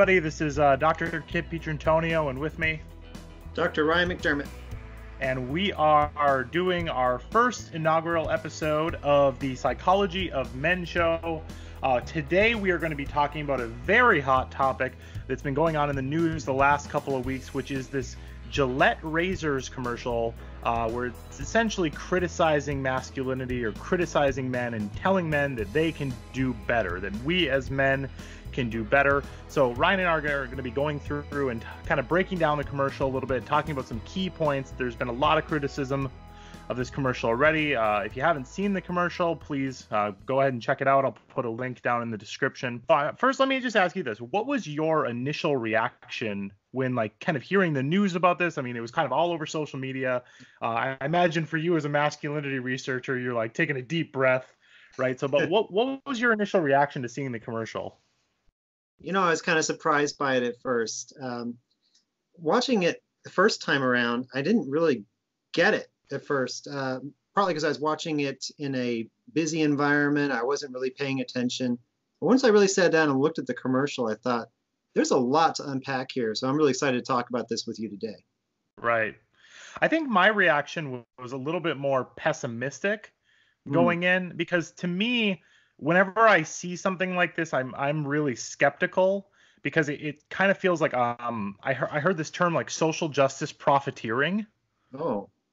everybody. This is Dr. Pietrantonio, and with me, Dr. Ryan McDermott. And we are doing our first inaugural episode of the Psychology of Men show. Today we are going to be talking about a very hot topic that's been going on in the news the last couple of weeks, which is this Gillette razors commercial where it's essentially criticizing masculinity or criticizing men and telling men that they can do better, that we as men can do better. So Ryan and I are going to be going through and kind of breaking down the commercial a little bit, talking about some key points. There's been a lot of criticism of this commercial already. If you haven't seen the commercial, please go ahead and check it out. I'll put a link down in the description. First, let me just ask you this. What was your initial reaction when kind of hearing the news about this? I mean, it was kind of all over social media. I imagine for you as a masculinity researcher, you're like taking a deep breath, right? So, but what was your initial reaction to seeing the commercial? You know, I was kind of surprised by it at first. Watching it the first time around, I didn't really get it at first, probably because I was watching it in a busy environment. I wasn't really paying attention. But once I really sat down and looked at the commercial, I thought, there's a lot to unpack here. So I'm really excited to talk about this with you today. Right. I think my reaction was a little bit more pessimistic going in, because to me, whenever I see something like this, I'm really skeptical, because it kind of feels like I heard this term like social justice profiteering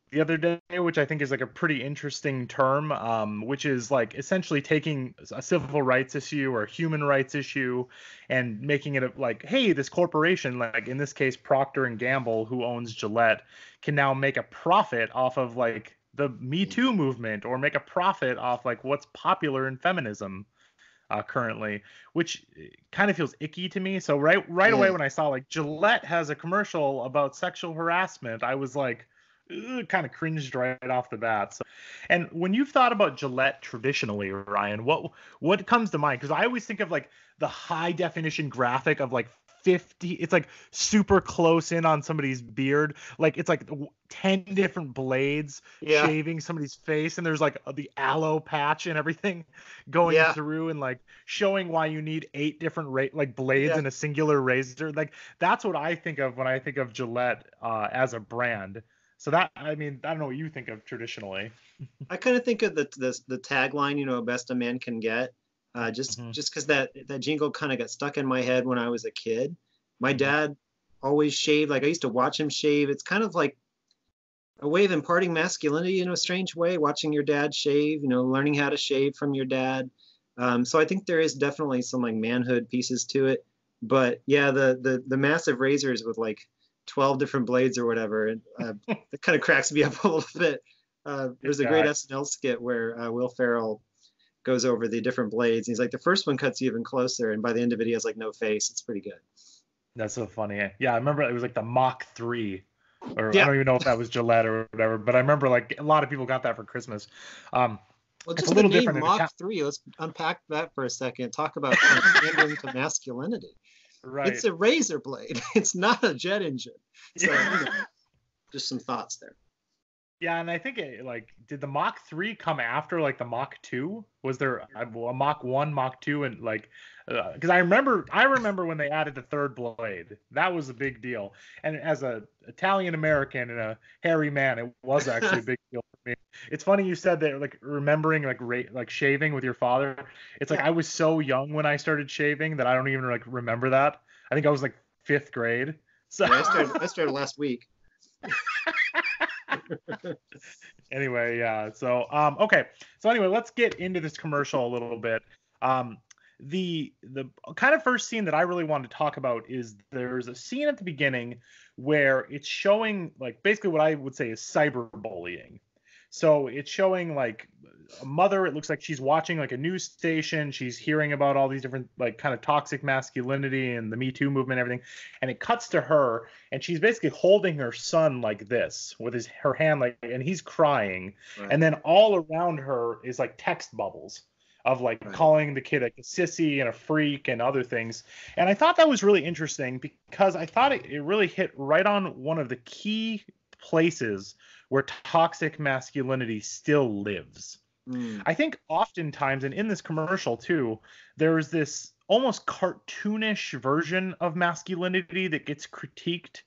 the other day, which I think is like a pretty interesting term, which is like essentially taking a civil rights issue or a human rights issue and making it like, hey, this corporation, like in this case Procter and Gamble, who owns Gillette, can now make a profit off of like the Me Too movement, or make a profit off like what's popular in feminism currently, which kind of feels icky to me. So right away when I saw like Gillette has a commercial about sexual harassment, I was like, kind of cringed right off the bat. So, and when you've thought about Gillette traditionally, Ryan, what comes to mind? Because I always think of like the high definition graphic of like 50, it's like super close in on somebody's beard, like it's like 10 different blades shaving somebody's face, and there's like the aloe patch and everything going through, and like showing why you need 8 different like blades in a singular razor. Like that's what I think of when I think of Gillette as a brand. So that, I mean, I don't know what you think of traditionally. I kind of think of the tagline, you know, best a man can get. Just because that jingle kind of got stuck in my head when I was a kid. My dad always shaved. Like I used to watch him shave. It's kind of like a way of imparting masculinity in a strange way, watching your dad shave, you know, learning how to shave from your dad. So I think there is definitely some like manhood pieces to it. But yeah, the massive razors with like 12 different blades or whatever, it kind of cracks me up a little bit. There's a great SNL skit where Will Ferrell goes over the different blades. He's like, the first one cuts you even closer, and by the end of it, he has like no face. It's pretty good. That's so funny. Yeah, I remember it was like the Mach 3, or I don't even know if that was Gillette or whatever, but I remember like a lot of people got that for Christmas. Well, just a little the name Mach 3. Let's unpack that for a second. Talk about pandering to masculinity. Right. It's a razor blade. It's not a jet engine. So, you know, just some thoughts there. Yeah, and I think did the Mach 3 come after like the Mach 2? Was there a Mach 1, Mach 2, and like, because I remember when they added the third blade. That was a big deal. And as a Italian American and a hairy man, it was actually a big deal for me. It's funny you said that, like remembering like shaving with your father. It's like I was so young when I started shaving that I don't even like remember that. I think I was like 5th grade. So I started last week. Anyway, yeah. So, okay. So anyway, let's get into this commercial a little bit. The kind of first scene that I really wanted to talk about is there's a scene at the beginning where it's showing like basically what I would say is cyberbullying. So it's showing like a mother, it looks like she's watching like a news station. She's hearing about all these different like kind of toxic masculinity and the Me Too movement, everything. And it cuts to her, and she's basically holding her son like this with her hand, like, and he's crying. Right. And then all around her is like text bubbles of like calling the kid like a sissy and a freak and other things. And I thought that was really interesting because I thought it really hit right on one of the key places where toxic masculinity still lives. I think oftentimes, and in this commercial too, there's this almost cartoonish version of masculinity that gets critiqued,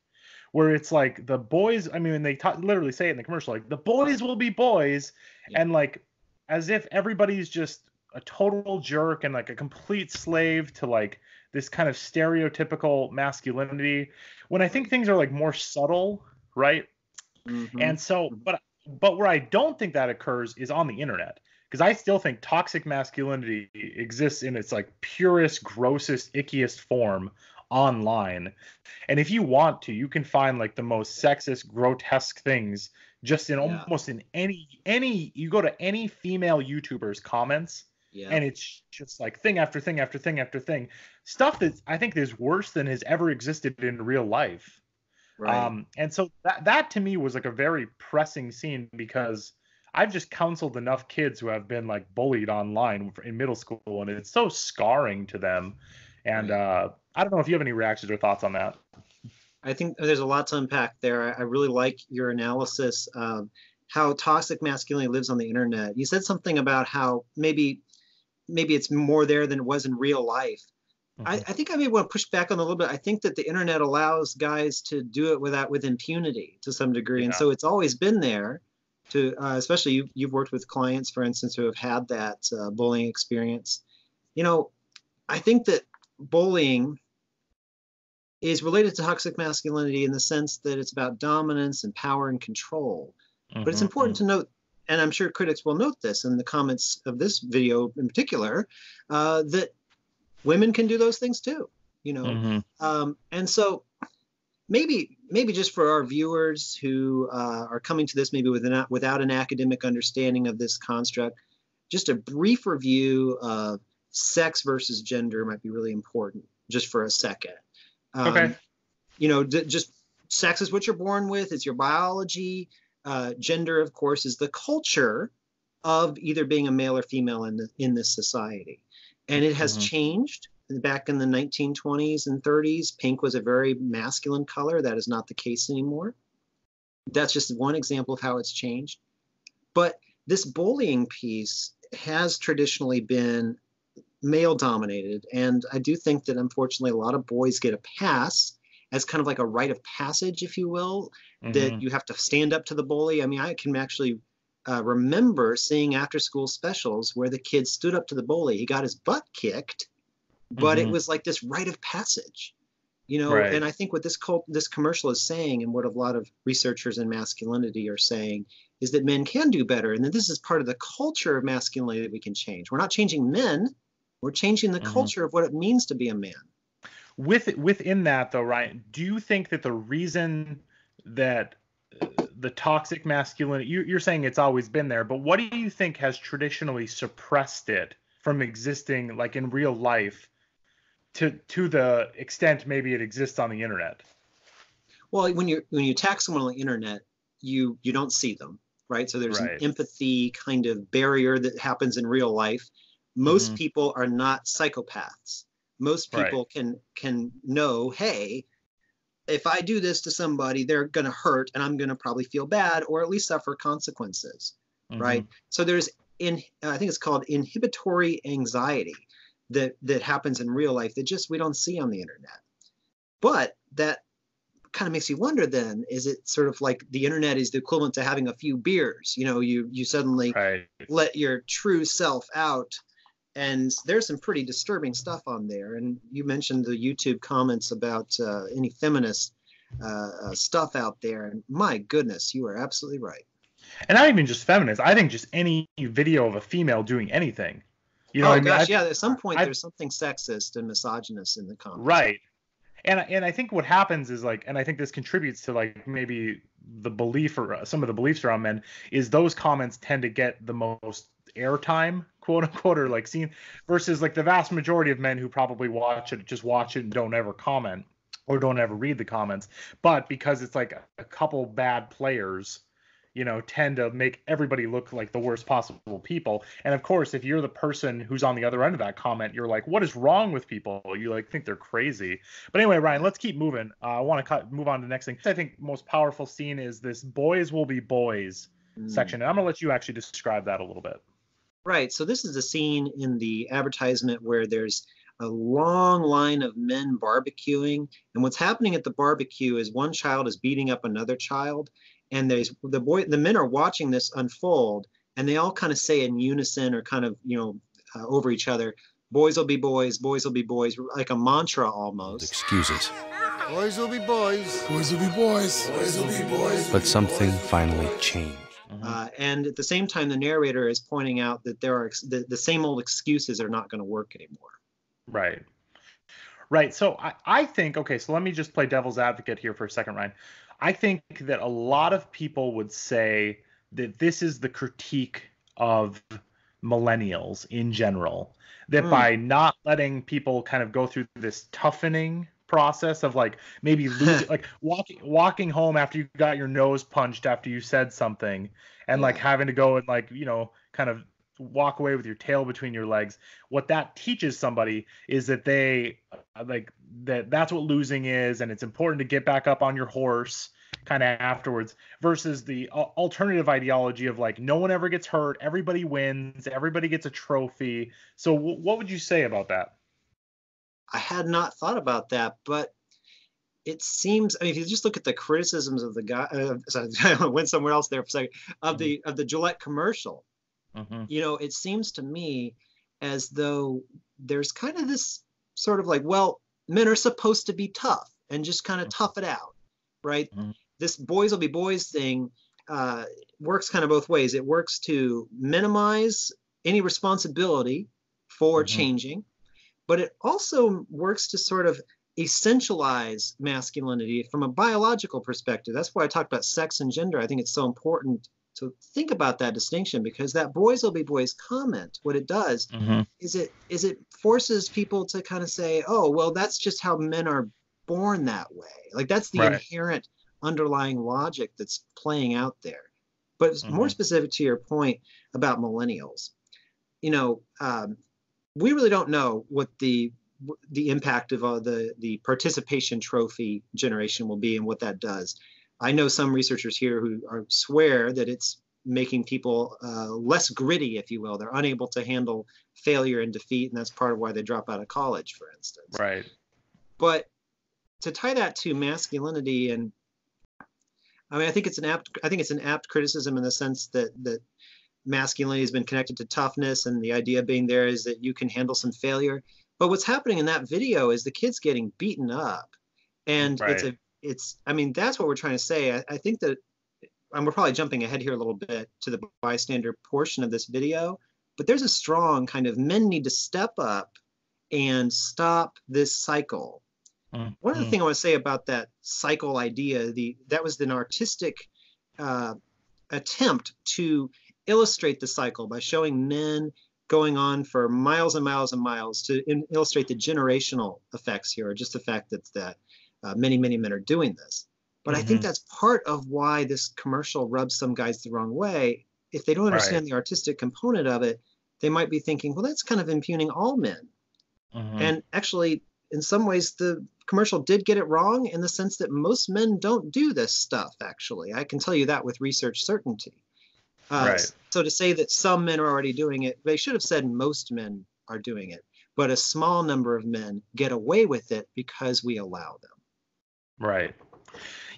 where it's like the boys, I mean, they literally say it in the commercial, like the boys will be boys, Yeah. and like as if everybody's just a total jerk and like a complete slave to like this kind of stereotypical masculinity, when I think things are like more subtle, right? Mm-hmm. And so, but where I don't think that occurs is on the internet, because I still think toxic masculinity exists in its like purest, grossest, ickiest form online. And if you want to, you can find like the most sexist, grotesque things just in Yeah. almost in any you go to any female YouTuber's comments, Yeah. and it's just like thing after thing after thing after thing, stuff that I think is worse than has ever existed in real life. Right. And so that to me was like a very pressing scene, because I've just counseled enough kids who have been like bullied online in middle school, and it's so scarring to them. And Right. I don't know if you have any reactions or thoughts on that. I think there's a lot to unpack there. I really like your analysis of how toxic masculinity lives on the internet. You said something about how maybe it's more there than it was in real life. Mm-hmm. I think I may want to push back on a little bit. I think that the internet allows guys to do it with impunity to some degree, and Yeah. so it's always been there. To especially you've worked with clients, for instance, who have had that bullying experience. You know, I think that bullying is related to toxic masculinity in the sense that it's about dominance and power and control. But it's Mm-hmm. important to note, and I'm sure critics will note this in the comments of this video in particular, that women can do those things too, you know. Mm-hmm. And so maybe just for our viewers who are coming to this maybe without an academic understanding of this construct, just a brief review of sex versus gender might be really important just for a second. Okay. You know, just sex is what you're born with, it's your biology. Gender, of course, is the culture of either being a male or female in this society. And it has Mm-hmm. changed. Back in the 1920s and 30s, pink was a very masculine color. That is not the case anymore. That's just one example of how it's changed. But this bullying piece has traditionally been male dominated. And I do think that unfortunately a lot of boys get a pass as kind of like a rite of passage, if you will, that Mm-hmm. you have to stand up to the bully. I mean, I can actually remember seeing after school specials where the kid stood up to the bully. He got his butt kicked, but it Mm-hmm. was like this rite of passage, you know. Right. And I think what this commercial is saying, and what a lot of researchers in masculinity are saying, is that men can do better, and that this is part of the culture of masculinity that we can change. We're not changing men, we're changing the Mm-hmm. culture of what it means to be a man. Within that though, Ryan, do you think that the reason that the toxic masculinity, you're saying it's always been there, but what do you think has traditionally suppressed it from existing like in real life to the extent maybe it exists on the internet? Well, when you attack someone on the internet, you don't see them, right? So there's an Right. empathy kind of barrier that happens in real life. Most Mm-hmm. people are not psychopaths. Most Right. people can know, hey, if I do this to somebody, they're going to hurt, and I'm going to probably feel bad, or at least suffer consequences, Mm-hmm. right? So there's I think it's called inhibitory anxiety that happens in real life that just we don't see on the internet. But that kind of makes you wonder then, is it sort of like the internet is the equivalent to having a few beers? You know, you suddenly Right. let your true self out, and there's some pretty disturbing stuff on there. And you mentioned the YouTube comments about any feminist stuff out there, and my goodness, you are absolutely right. And not even just feminists. I think just any video of a female doing anything. You know what Oh I mean? gosh, yeah, at some point I there's something sexist and misogynist in the comments. right. And I think what happens is like, and I think this contributes to like maybe the belief or some of the beliefs around men, is those comments tend to get the most airtime, quote unquote, or like seen, versus like the vast majority of men who probably just watch it and don't ever comment or don't ever read the comments. But because it's like a couple bad players, tend to make everybody look like the worst possible people. And of course, if you're the person who's on the other end of that comment, you're like, what is wrong with people? You like think they're crazy. But anyway, Ryan, let's keep moving. I want to move on to the next thing. I think most powerful scene is this boys will be boys section. And I'm going to let you actually describe that a little bit. Right. So this is a scene in the advertisement where there's a long line of men barbecuing. And what's happening at the barbecue is one child is beating up another child. And the men are watching this unfold, and they all kind of say in unison or kind of, over each other, boys will be boys, boys will be boys, like a mantra almost. Excuses. Boys will be boys. Boys will be boys. Boys will be boys. But something finally changed. And at the same time, the narrator is pointing out that there are the same old excuses are not going to work anymore. Right. Right. So I think, okay, so let me just play devil's advocate here for a second, Ryan. I think that a lot of people would say that this is the critique of millennials in general, that by not letting people kind of go through this toughening process of like maybe like walking home after you got your nose punched after you said something, and like having to go and like kind of walk away with your tail between your legs. What that teaches somebody is that they like that's what losing is, and it's important to get back up on your horse kind of afterwards, versus the alternative ideology of like no one ever gets hurt, everybody wins, everybody gets a trophy. So what would you say about that? I had not thought about that, but it seems, I mean, if you just look at the criticisms of the guy, I went somewhere else there for a second, of the Gillette commercial, it seems to me as though there's kind of this sort of like, well, men are supposed to be tough and just kind of tough it out, right? This boys will be boys thing works kind of both ways. It works to minimize any responsibility for changing, but it also works to sort of essentialize masculinity from a biological perspective. That's why I talked about sex and gender. I think it's so important to think about that distinction, because that boys will be boys comment, what it does is it forces people to kind of say, oh, well, that's just how men are born that way. Like that's the inherent underlying logic that's playing out there. But more specific to your point about millennials, we really don't know what the impact of the participation trophy generation will be and what that does. I know some researchers here who swear that it's making people less gritty, if you will. They're unable to handle failure and defeat, and that's part of why they drop out of college, for instance. Right. But to tie that to masculinity, and I mean, I think it's an apt criticism in the sense that masculinity has been connected to toughness, and the idea being there is that you can handle some failure. But what's happening in that video is the kid's getting beaten up, and I mean, that's what we're trying to say. I think that, and we're probably jumping ahead here a little bit to the bystander portion of this video, but there's a strong kind of men need to step up and stop this cycle. One other thing I want to say about that cycle idea, that was an artistic attempt to illustrate the cycle by showing men going on for miles and miles and miles to illustrate the generational effects here, or just the fact that many, many men are doing this. But I think that's part of why this commercial rubs some guys the wrong way. If they don't understand the artistic component of it, they might be thinking, well, that's kind of impugning all men. And actually, in some ways, the commercial did get it wrong in the sense that most men don't do this stuff, actually. I can tell you that with research certainty. So to say that some men are already doing it, they should have said most men are doing it. But a small number of men get away with it because we allow them. Right.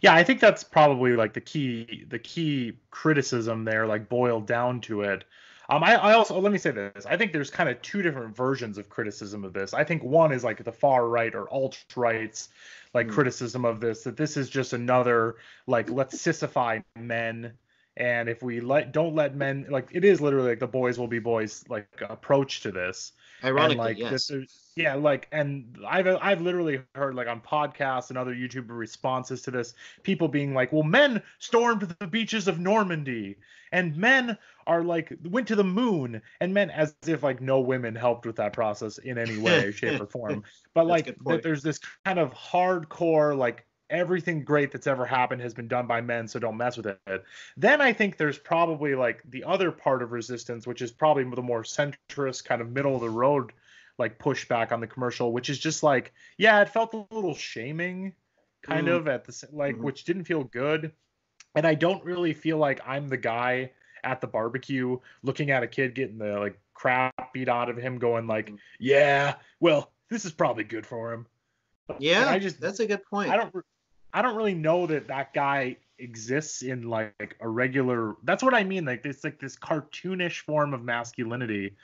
Yeah, I think that's probably like the key criticism there, like boiled down to it. I also, let me say this. I think there's kind of two different versions of criticism of this. I think one is like the far right or alt-right's like criticism of this, that this is just another like let's sissify men, and if we don't let men, like it is literally like the boys will be boys like approach to this. Ironically, and, like, yes. Yeah, like, and I've literally heard like on podcasts and other YouTuber responses to this, people being like, well, men stormed the beaches of Normandy, and men are like went to the moon, and men, as if like no women helped with that process in any way, shape, or form. But like that there's this kind of hardcore like everything great that's ever happened has been done by men, so don't mess with it. Then I think there's probably like the other part of resistance, which is probably the more centrist kind of middle of the road like pushback on the commercial, which is just like, yeah, it felt a little shaming kind of at the like, which didn't feel good. And I don't really feel like I'm the guy at the barbecue looking at a kid getting the like crap beat out of him going like, yeah, well, this is probably good for him. Yeah, And that's a good point. I don't really know that guy exists in like a regular. That's what I mean. Like it's like this cartoonish form of masculinity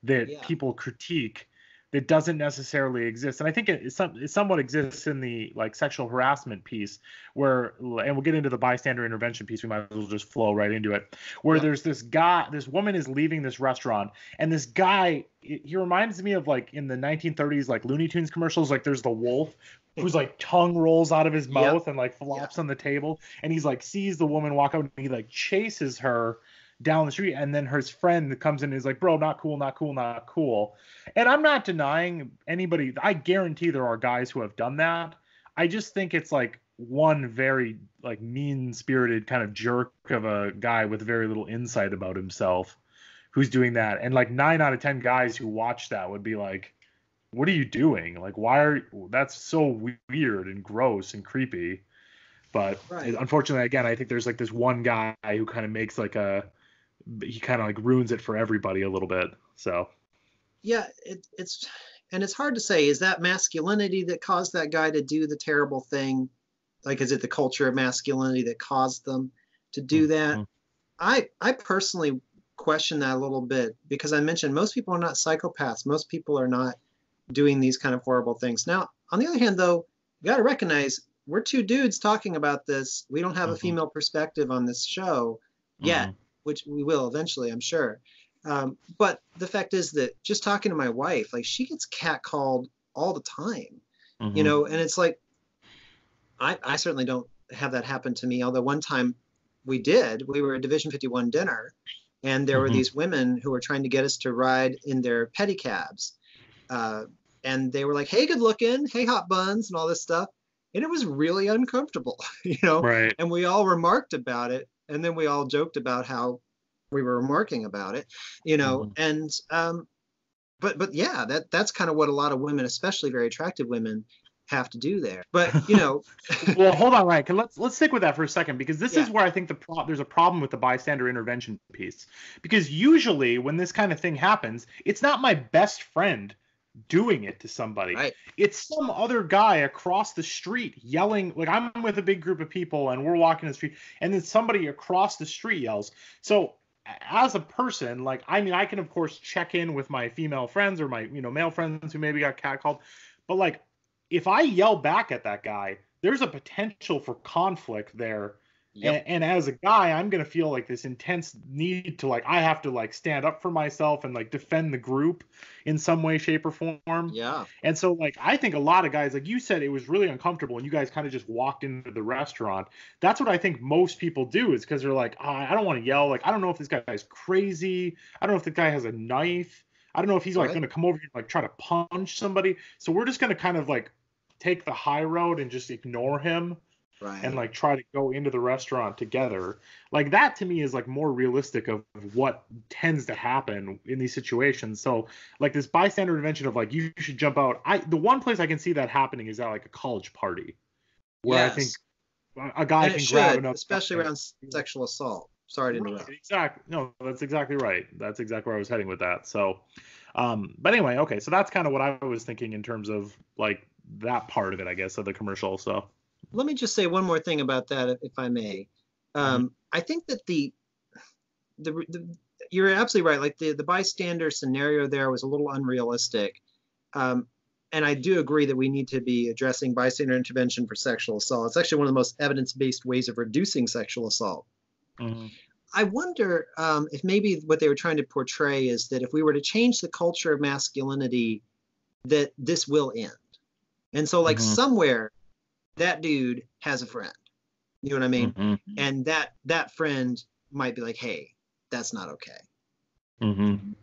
that people critique that doesn't necessarily exist. And I think it somewhat exists in the like sexual harassment piece where, and we'll get into the bystander intervention piece. We might as well just flow right into it, where there's this woman is leaving this restaurant, and this guy, he reminds me of like in the 1930s, like Looney Tunes commercials, like there's the wolf whose like tongue rolls out of his mouth and like flops on the table. And he's like, sees the woman walk out and he like chases her down the street, and then his friend comes in and is like, bro, not cool, not cool, not cool. And I'm not denying anybody. I guarantee there are guys who have done that. I just think it's like one very like mean-spirited kind of jerk of a guy with very little insight about himself who's doing that. And like 9 out of 10 guys who watch that would be like, what are you doing? Like, that's so weird and gross and creepy. But unfortunately, again, I think there's like this one guy who kind of makes like he kind of like ruins it for everybody a little bit. So yeah, it's hard to say, is that masculinity that caused that guy to do the terrible thing? Like, is it the culture of masculinity that caused them to do that? I personally question that a little bit, because I mentioned most people are not psychopaths. Most people are not doing these kind of horrible things. Now, on the other hand, though, you got to recognize we're two dudes talking about this. We don't have a female perspective on this show yet, which we will eventually, I'm sure. But the fact is that just talking to my wife, like, she gets catcalled all the time, you know, and it's like, I certainly don't have that happen to me. Although one time we were at Division 51 dinner, and there were these women who were trying to get us to ride in their pedicabs. And they were like, hey, good looking, hey, hot buns, and all this stuff. And it was really uncomfortable, you know, and we all remarked about it. And then we all joked about how we were remarking about it, you know, and, but yeah, that's kind of what a lot of women, especially very attractive women, have to do there. But, you know, well, hold on, Ryan. Let's stick with that for a second, because this is where I think there's a problem with the bystander intervention piece. Because usually when this kind of thing happens, it's not my best friend doing it to somebody. It's some other guy across the street yelling. Like, I'm with a big group of people and we're walking the street, and then somebody across the street yells. So as a person, like, I mean, I can of course check in with my female friends or my, you know, male friends who maybe got catcalled, but like, if I yell back at that guy, there's a potential for conflict there. And as a guy, I'm going to feel like this intense need to, like, I have to like stand up for myself and like defend the group in some way, shape, or form. And so, like, I think a lot of guys, like you said, it was really uncomfortable and you guys kind of just walked into the restaurant. That's what I think most people do, is because they're like, I don't want to yell. Like, I don't know if this guy's crazy. I don't know if the guy has a knife. I don't know if he's like going to come over here and like try to punch somebody. So we're just going to kind of like take the high road and just ignore him. And like try to go into the restaurant together. Like, that to me is like more realistic of what tends to happen in these situations. So like this bystander intervention of like, you should jump out. The one place I can see that happening is at like a college party, where I think a guy can grab another, especially around sexual assault. Sorry to interrupt. Exactly. No, that's exactly right. That's exactly where I was heading with that. So, but anyway, okay. So that's kind of what I was thinking in terms of like that part of it, I guess, of the commercial. So. Let me just say one more thing about that, if I may. I think that you're absolutely right. Like the bystander scenario there was a little unrealistic. And I do agree that we need to be addressing bystander intervention for sexual assault. It's actually one of the most evidence-based ways of reducing sexual assault. I wonder if maybe what they were trying to portray is that if we were to change the culture of masculinity, that this will end. And so, like, somewhere that dude has a friend, you know what I mean? And that friend might be like, hey, that's not okay. Even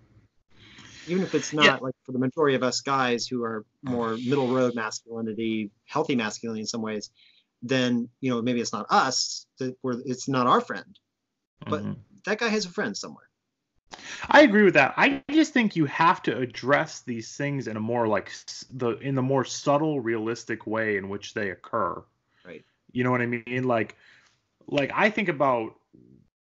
if it's not like for the majority of us guys who are more middle road masculinity, healthy masculinity in some ways, then, you know, maybe it's not us, it's not our friend, but that guy has a friend somewhere. I agree with that. I just think you have to address these things in a more like in the more subtle, realistic way in which they occur. Right. You know what I mean? Like I think about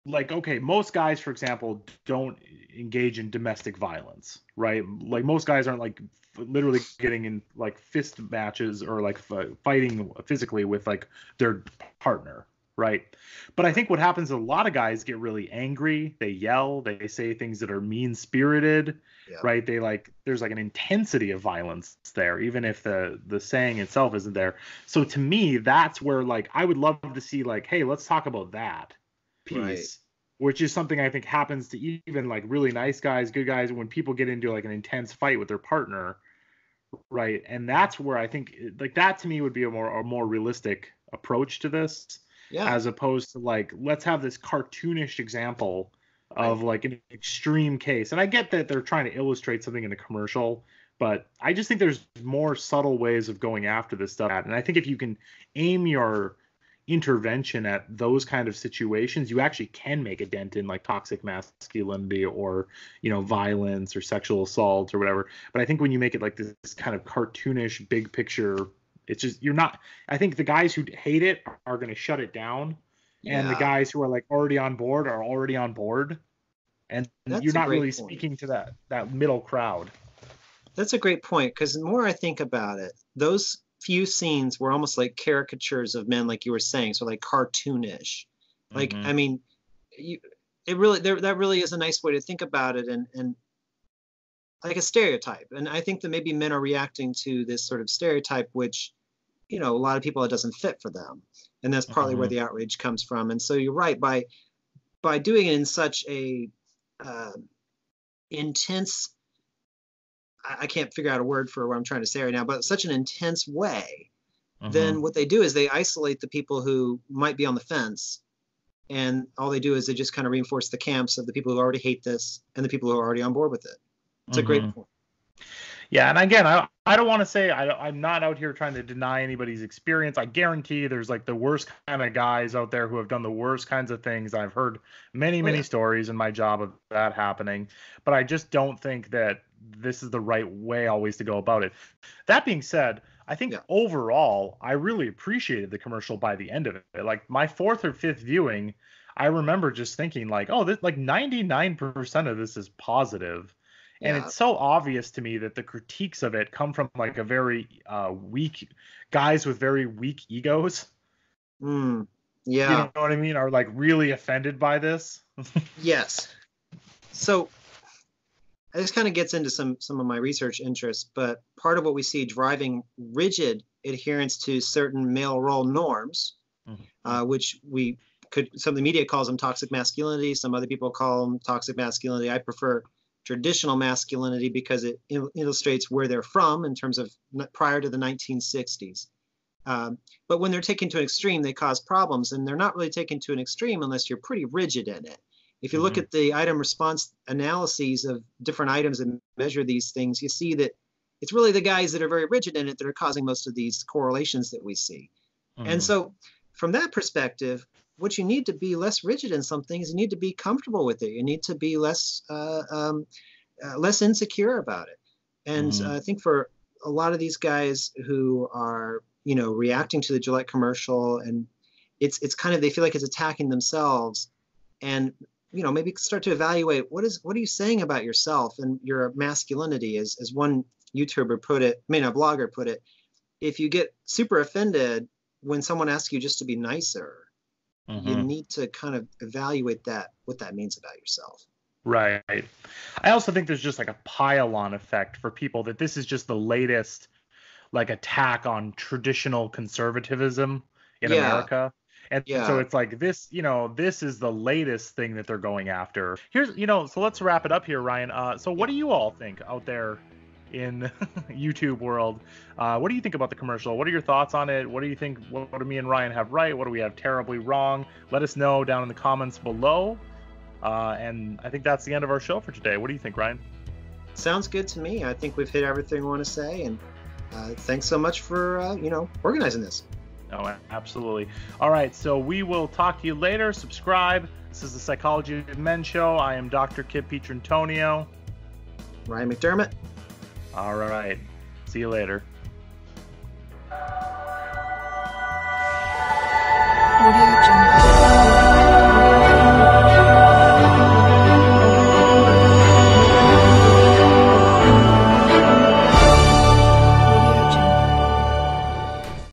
like, okay, most guys, for example, don't engage in domestic violence, right? Like most guys aren't like literally getting in like fist matches or like fighting physically with like their partner, right? But I think what happens is a lot of guys get really angry, they yell, they say things that are mean-spirited, Yeah. right? They like there's like an intensity of violence there, even if the saying itself isn't there. So to me, that's where like I would love to see like, hey, let's talk about that piece. Right. Which is something I think happens to even like really nice guys, good guys, when people get into like an intense fight with their partner, right? And that's where I think like that to me would be a more realistic approach to this, Yeah. as opposed to like let's have this cartoonish example of like an extreme case. And I get that they're trying to illustrate something in a commercial, but I just think there's more subtle ways of going after this stuff. And I think if you can aim your intervention at those kind of situations, you actually can make a dent in like toxic masculinity or, you know, violence or sexual assault or whatever. But I think when you make it like this kind of cartoonish big picture, it's just you're not. I think the guys who hate it are going to shut it down, and the guys who are like already on board are already on board, and you're not really speaking to that middle crowd. That's a great point, because the more I think about it, those few scenes were almost like caricatures of men, like you were saying, so like cartoonish. Like, I mean, that really is a nice way to think about it, and like a stereotype. And I think that maybe men are reacting to this sort of stereotype, which, you know, a lot of people, it doesn't fit for them, and that's partly where the outrage comes from. And so you're right, by doing it in such a intense, I can't figure out a word for what I'm trying to say right now, but such an intense way, then what they do is they isolate the people who might be on the fence, and all they do is they just kind of reinforce the camps of the people who already hate this and the people who are already on board with it. It's a great point. Yeah, and again, I don't want to say I'm not out here trying to deny anybody's experience. I guarantee there's like the worst kind of guys out there who have done the worst kinds of things. I've heard many stories in my job of that happening, but I just don't think that this is the right way always to go about it. That being said, I think overall, I really appreciated the commercial by the end of it. Like my fourth or fifth viewing, I remember just thinking like, oh, this, like 99% of this is positive. And it's so obvious to me that the critiques of it come from like a very weak guys with very weak egos. Yeah. You know what I mean? Are like really offended by this. Yes. So this kind of gets into some of my research interests, but part of what we see driving rigid adherence to certain male role norms, which some of the media calls them toxic masculinity. Some other people call them toxic masculinity. I prefer traditional masculinity because it illustrates where they're from in terms of prior to the 1960s. But when they're taken to an extreme, they cause problems, and they're not really taken to an extreme unless you're pretty rigid in it. If you look at the item response analyses of different items and measure these things, you see that it's really the guys that are very rigid in it that are causing most of these correlations that we see. And so from that perspective, what you need to be less rigid in some things, you need to be comfortable with it. You need to be less insecure about it. And I think for a lot of these guys who are, you know, reacting to the Gillette commercial, and it's kind of, they feel like it's attacking themselves, and, you know, maybe start to evaluate what are you saying about yourself and your masculinity, as one YouTuber put it, I mean, a blogger put it, if you get super offended when someone asks you just to be nicer, you need to kind of evaluate what that means about yourself. Right. I also think there's just like a pile-on effect for people that this is just the latest like attack on traditional conservatism in America. And so it's like this, you know, this is the latest thing that they're going after. Here's, you know, so let's wrap it up here, Ryan. So what do you all think out there in YouTube world? What do you think about the commercial? What are your thoughts on it? What do you think? What do me and Ryan have right? What do we have terribly wrong? Let us know down in the comments below. And I think that's the end of our show for today. What do you think, Ryan? Sounds good to me. I think we've hit everything we want to say, and thanks so much for you know, organizing this. Oh, absolutely. All right, so we will talk to you later. Subscribe. This is the Psychology of Men Show. I am Dr. Pietrantonio. Ryan McDermott. All right. See you later.